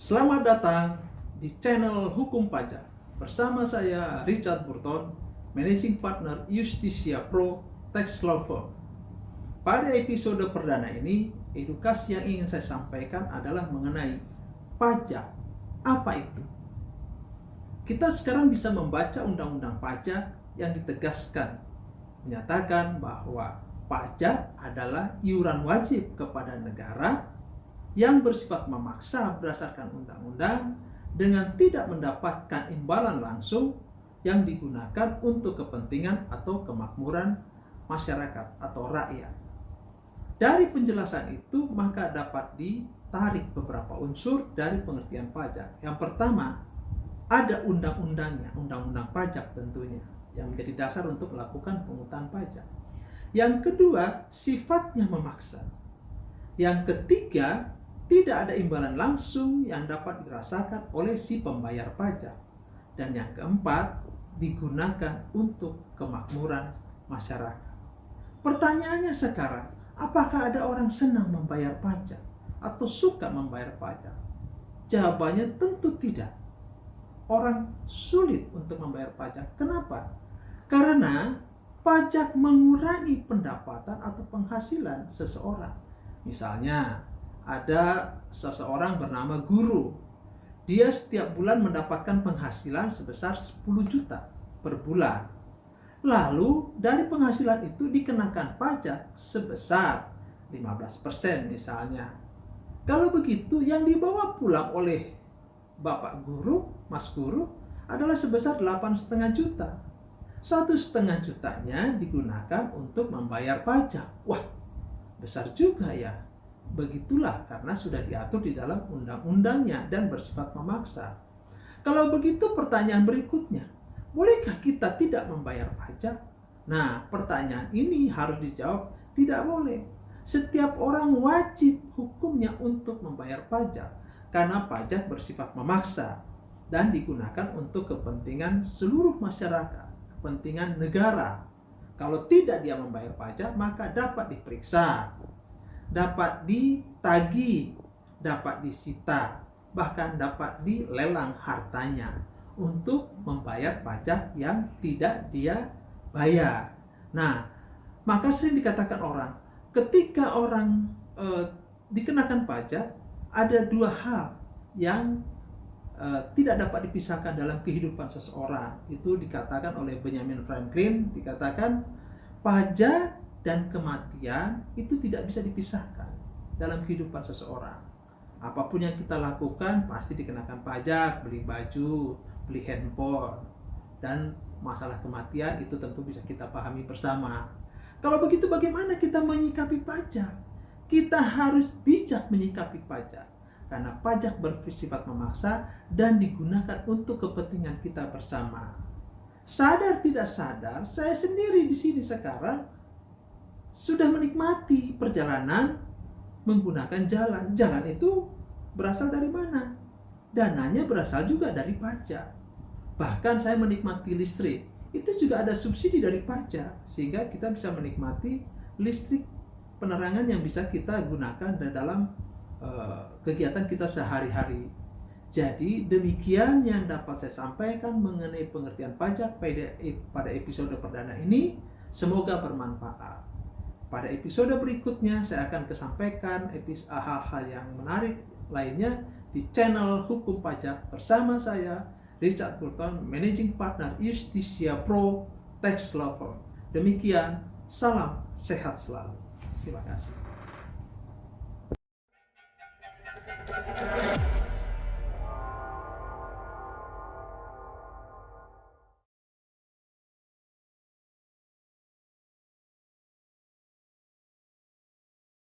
Selamat datang di channel Hukum Pajak. Bersama saya Richard Burton, Managing Partner Justisia Pro Tax Law Firm. Pada episode perdana ini, edukasi yang ingin saya sampaikan adalah mengenai pajak. Apa itu? Kita sekarang bisa membaca undang-undang pajak yang ditegaskan, menyatakan bahwa pajak adalah iuran wajib kepada negara yang bersifat memaksa berdasarkan undang-undang dengan tidak mendapatkan imbalan langsung yang digunakan untuk kepentingan atau kemakmuran masyarakat atau rakyat. Dari penjelasan itu maka dapat ditarik beberapa unsur dari pengertian pajak. Yang pertama, ada undang-undangnya, undang-undang pajak tentunya, yang menjadi dasar untuk melakukan pungutan pajak. Yang kedua, sifatnya memaksa. Yang ketiga, tidak ada imbalan langsung yang dapat dirasakan oleh si pembayar pajak. Dan yang keempat, digunakan untuk kemakmuran masyarakat. Pertanyaannya sekarang, apakah ada orang senang membayar pajak atau suka membayar pajak? Jawabannya tentu tidak. Orang sulit untuk membayar pajak. Kenapa? Karena pajak mengurangi pendapatan atau penghasilan seseorang. Misalnya, ada seseorang bernama guru. Dia setiap bulan mendapatkan penghasilan sebesar 10 juta per bulan. Lalu dari penghasilan itu dikenakan pajak sebesar 15% misalnya. Kalau begitu yang dibawa pulang oleh Bapak guru, Mas guru adalah sebesar 8,5 juta. 1,5 jutanya digunakan untuk membayar pajak. Wah, besar juga ya. Begitulah karena sudah diatur di dalam undang-undangnya dan bersifat memaksa. Kalau begitu pertanyaan berikutnya, bolehkah kita tidak membayar pajak? Nah, pertanyaan ini harus dijawab tidak boleh. Setiap orang wajib hukumnya untuk membayar pajak karena pajak bersifat memaksa dan digunakan untuk kepentingan seluruh masyarakat, kepentingan negara. Kalau tidak dia membayar pajak, maka dapat diperiksa, dapat ditagih, dapat disita, bahkan dapat dilelang hartanya untuk membayar pajak yang tidak dia bayar. Nah, maka sering dikatakan orang, ketika orang dikenakan pajak, ada dua hal yang tidak dapat dipisahkan dalam kehidupan seseorang. Itu dikatakan oleh Benjamin Franklin, dikatakan pajak dan kematian itu tidak bisa dipisahkan dalam kehidupan seseorang. Apapun yang kita lakukan pasti dikenakan pajak, beli baju, beli handphone, dan masalah kematian itu tentu bisa kita pahami bersama. Kalau begitu bagaimana kita menyikapi pajak? Kita harus bijak menyikapi pajak karena pajak bersifat memaksa dan digunakan untuk kepentingan kita bersama. Sadar tidak sadar, saya sendiri di sini sekarang sudah menikmati perjalanan menggunakan jalan. Jalan itu berasal dari mana? Dananya berasal juga dari pajak. Bahkan saya menikmati listrik, itu juga ada subsidi dari pajak, sehingga kita bisa menikmati listrik penerangan yang bisa kita gunakan dalam kegiatan kita sehari-hari. Jadi demikian yang dapat saya sampaikan mengenai pengertian pajak pada episode perdana ini. Semoga bermanfaat. Pada episode berikutnya saya akan kesampaikan hal-hal yang menarik lainnya di channel Hukum Pajak bersama saya Richard Burton, Managing Partner Justisia Pro Tax Law Firm. Demikian, salam sehat selalu. Terima kasih.